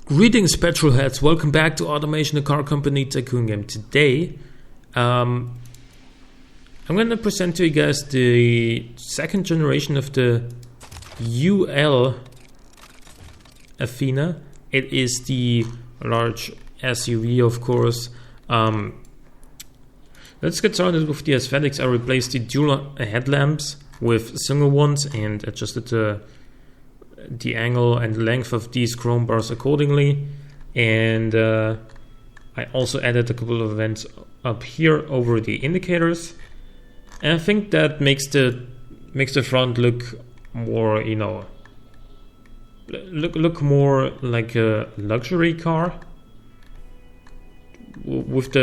Greetings, petrol heads. Welcome back to Automation, the car company tycoon game. Today, I'm going to present to you guys the second generation of the UL Athena. It is the large SUV, of course. Let's get started with the aesthetics. I replaced the dual headlamps with single ones and adjusted the angle and length of these chrome bars accordingly, and I also added a couple of vents up here over the indicators, and I think that makes the front look more, look more like a luxury car with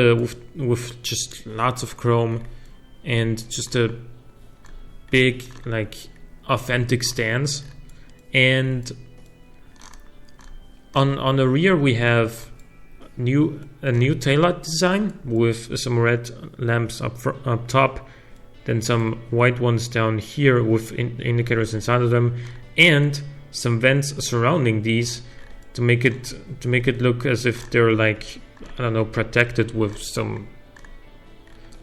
just lots of chrome and just a big, like, authentic stance. And on the rear we have a new taillight design with some red lamps up top, then some white ones down here with indicators inside of them, and some vents surrounding these to make it look as if they're, like, I don't know, protected with some,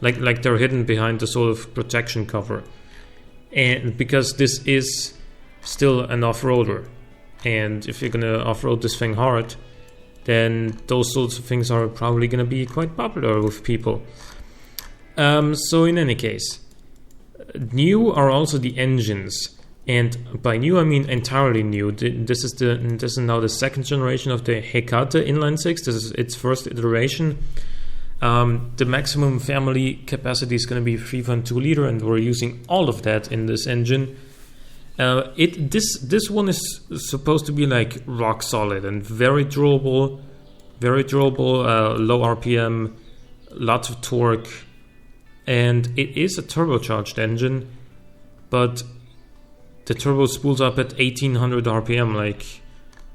like they're hidden behind the sort of protection cover. And because this is still an off-roader, and if you're gonna off-road this thing hard, then those sorts of things are probably gonna be quite popular with people. So in any case, new are also the engines, and by new I mean entirely new. This is now the second generation of the Hecate inline six. This is its first iteration. The maximum family capacity is going to be 3.2 liter, and we're using all of that in this engine. This one is supposed to be like rock solid and very durable, low RPM, lots of torque, and it is a turbocharged engine, but the turbo spools up at 1800 RPM, like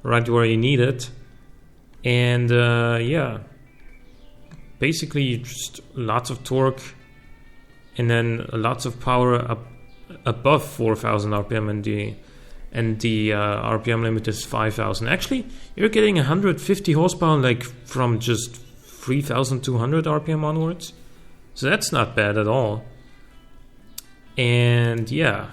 right where you need it, and yeah, basically just lots of torque, and then lots of power up above 4000 RPM, and the RPM limit is 5000. Actually, you're getting 150 horsepower like from just 3200 RPM onwards, so that's not bad at all. And yeah,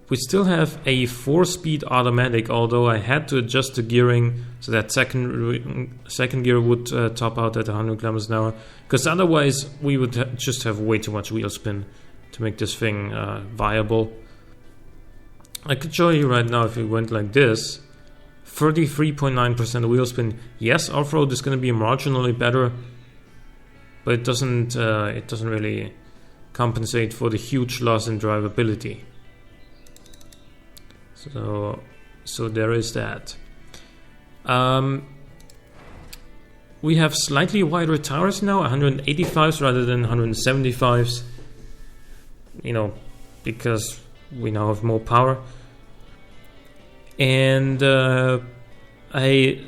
we still have a 4-speed automatic, although I had to adjust the gearing so that second gear would top out at 100 kilometers an hour, because otherwise we would just have way too much wheel spin to make this thing viable. I could show you right now if we went like this, 33.9% wheel spin. Yes, off-road is going to be marginally better, but it doesn't really compensate for the huge loss in drivability. So there is that. We have slightly wider tires now, 185s rather than 175s. Because we now have more power. And I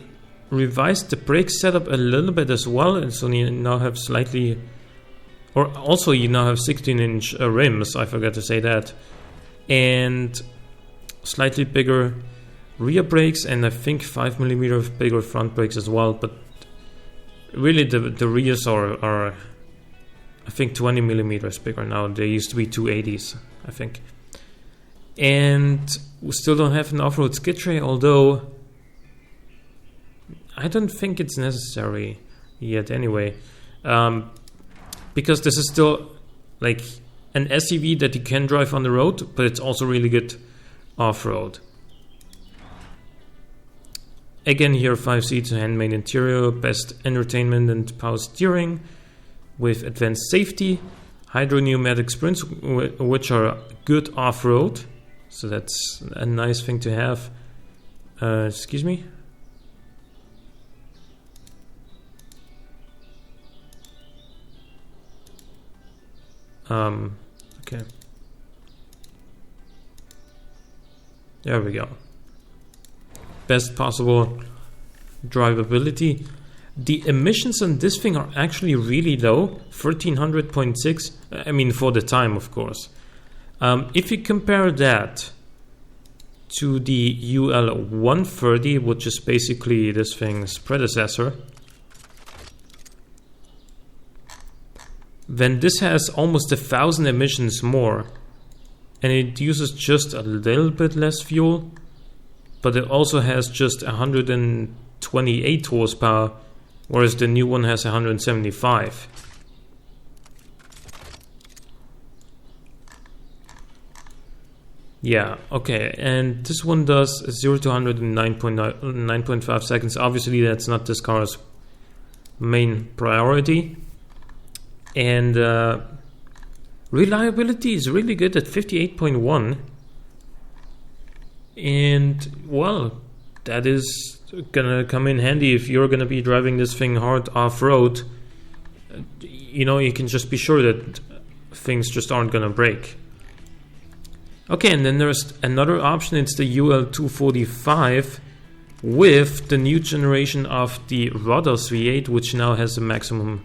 revised the brake setup a little bit as well, and so you now have 16-inch rims. I forgot to say that, and slightly bigger rear brakes, and I think 5mm bigger front brakes as well. But really, the rears are I think 20mm bigger now. They used to be 280s, I think. And we still don't have an off-road skid tray, although I don't think it's necessary yet anyway. Because this is still like an SUV that you can drive on the road, but it's also really good off-road. Again, here 5 seats, handmade interior, best entertainment and power steering, with advanced safety, hydro pneumatic springs, which are good off-road, so that's a nice thing to have. Excuse me. Okay. There we go. Best possible drivability. The emissions on this thing are actually really low, 1300.6. I mean, for the time, of course. If you compare that to the UL130, which is basically this thing's predecessor, then this has almost 1,000 emissions more, and it uses just a little bit less fuel, but it also has just 128 horsepower, whereas the new one has 175. Yeah, okay, and this one does 0 to 100 in 9.5 seconds. Obviously, that's not this car's main priority. And reliability is really good at 58.1. And, well, that is gonna come in handy if you're gonna be driving this thing hard off-road. You know, you can just be sure that things just aren't gonna break. Okay, and then there's another option. It's the UL245 with the new generation of the Rodos V8, which now has a maximum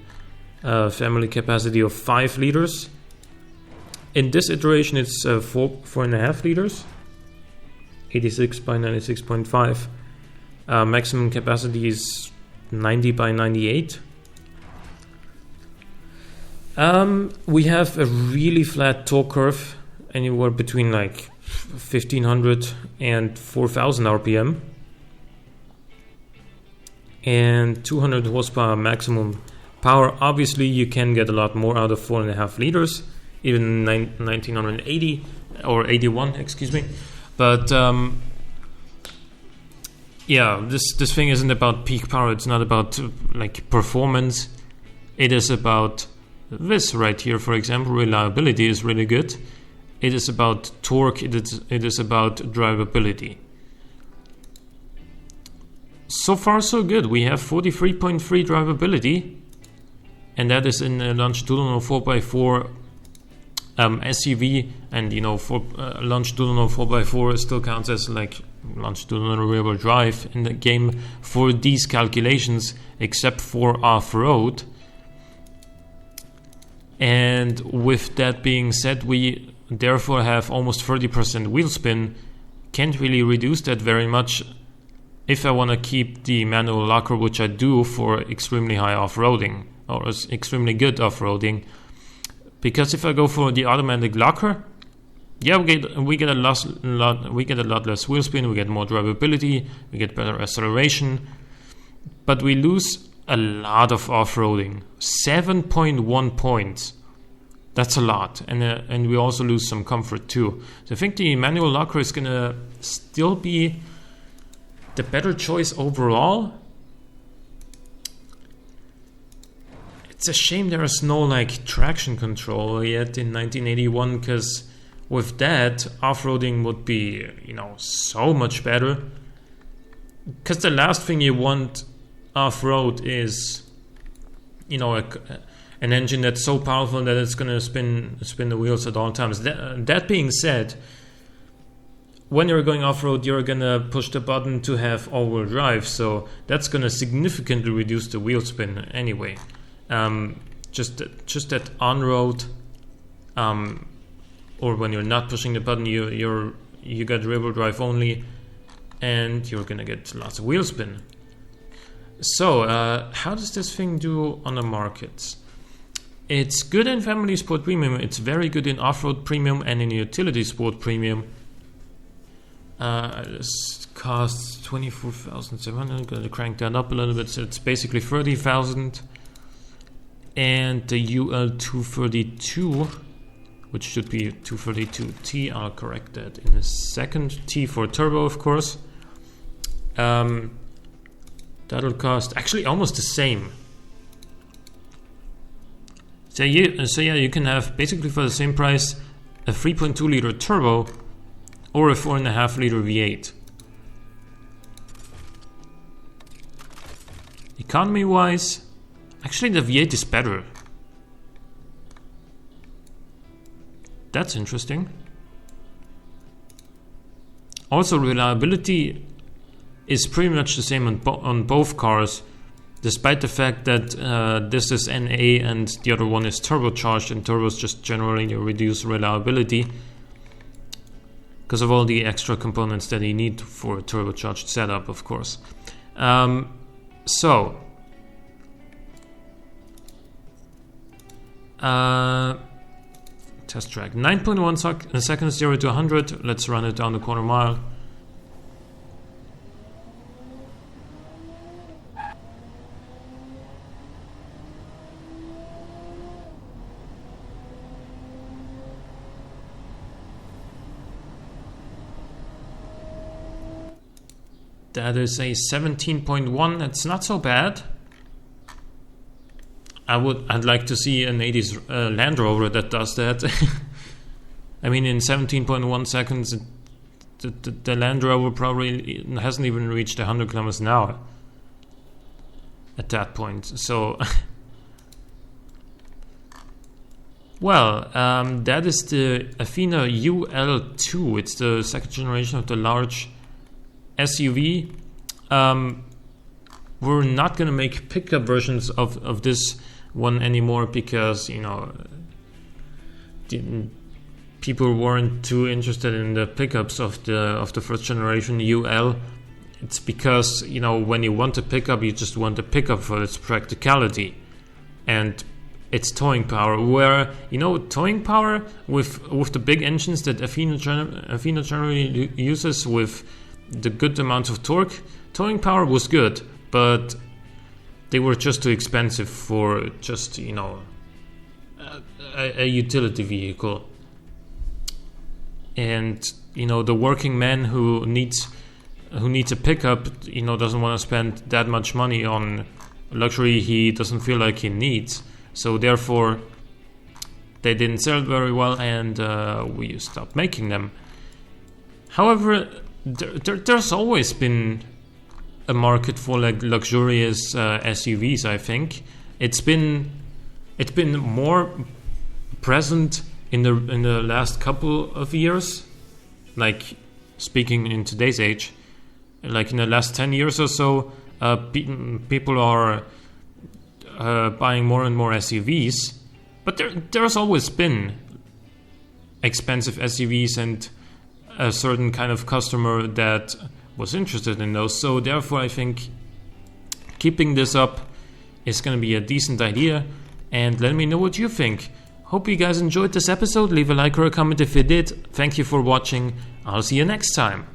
family capacity of 5 liters. In this iteration, it's 4.5 liters, 86 by 96.5. Maximum capacity is 90 by 98. We have a really flat torque curve, anywhere between like 1500 and 4000 RPM, and 200 horsepower maximum power. Obviously, you can get a lot more out of 4.5 liters, even 1980 or 81, excuse me. But yeah, this thing isn't about peak power. It's not about like performance. It is about this right here. For example, reliability is really good. It is about torque. It is about drivability. So far, so good. We have 43.3 drivability, and that is in a longitudinal 4x4 SUV. And you know, for longitudinal 4x4 still counts as like longitudinal rear-wheel drive in the game for these calculations, except for off-road. And with that being said, we therefore have almost 30% wheel spin. Can't really reduce that very much if I want to keep the manual locker, which I do for extremely high off-roading or extremely good off-roading. Because if I go for the automatic locker, yeah, we get a lot less wheel spin, we get more drivability, we get better acceleration, but we lose a lot of off-roading. 7.1 points. That's a lot, and we also lose some comfort too. So I think the manual locker is gonna still be the better choice overall. It's a shame there is no like traction control yet in 1981, because with that, off-roading would be, you know, so much better. Because the last thing you want off-road is, you know, an engine that's so powerful that it's going to spin the wheels at all times. That being said, when you're going off-road, you're going to push the button to have all-wheel drive, so that's going to significantly reduce the wheel spin anyway. Just that on-road, or when you're not pushing the button, you get rear-wheel drive only, and you're going to get lots of wheel spin. So, how does this thing do on the markets? It's good in family sport premium. It's very good in off-road premium and in utility sport premium. This costs 24,700. I'm going to crank that up a little bit. So it's basically 30,000. And the UL232, which should be 232T. I'll correct that in a second. T for turbo, of course. That'll cost actually almost the same. So yeah, you can have basically for the same price a 3.2 liter turbo or a 4.5 liter V8. Economy wise, actually the V8 is better. That's interesting. Also, reliability is pretty much the same on both cars, despite the fact that this is NA and the other one is turbocharged, and turbos just generally reduce reliability. because of all the extra components that you need for a turbocharged setup, of course. So test track 9.1 seconds 0 to 100. Let's run it down the quarter mile. That is a 17.1. That's not so bad. I'd like to see an 80s Land Rover that does that. I mean, in 17.1 seconds, the Land Rover probably hasn't even reached 100 kilometers an hour at that point. So, well, that is the Athena UL2. It's the second generation of the large SUV. We're not going to make pickup versions of this one anymore because, you know, people weren't too interested in the pickups of the first generation UL. It's because, you know, when you want a pickup, you just want a pickup for its practicality and its towing power. Where, you know, towing power with the big engines that Athena generally uses, with the good amount of torque, towing power was good, but they were just too expensive for just, you know, a utility vehicle. And, you know, the working man who needs a pickup, you know, doesn't want to spend that much money on luxury he doesn't feel like he needs. So therefore, they didn't sell very well, and we stopped making them. However, there's always been a market for like luxurious SUVs. I think it's been more present in the last couple of years. Like, speaking in today's age, like in the last 10 years or so, people are buying more and more SUVs. But there's always been expensive SUVs and a certain kind of customer that was interested in those. So therefore, I think keeping this up is going to be a decent idea. And let me know what you think. Hope you guys enjoyed this episode. Leave a like or a comment if you did. Thank you for watching. I'll see you next time.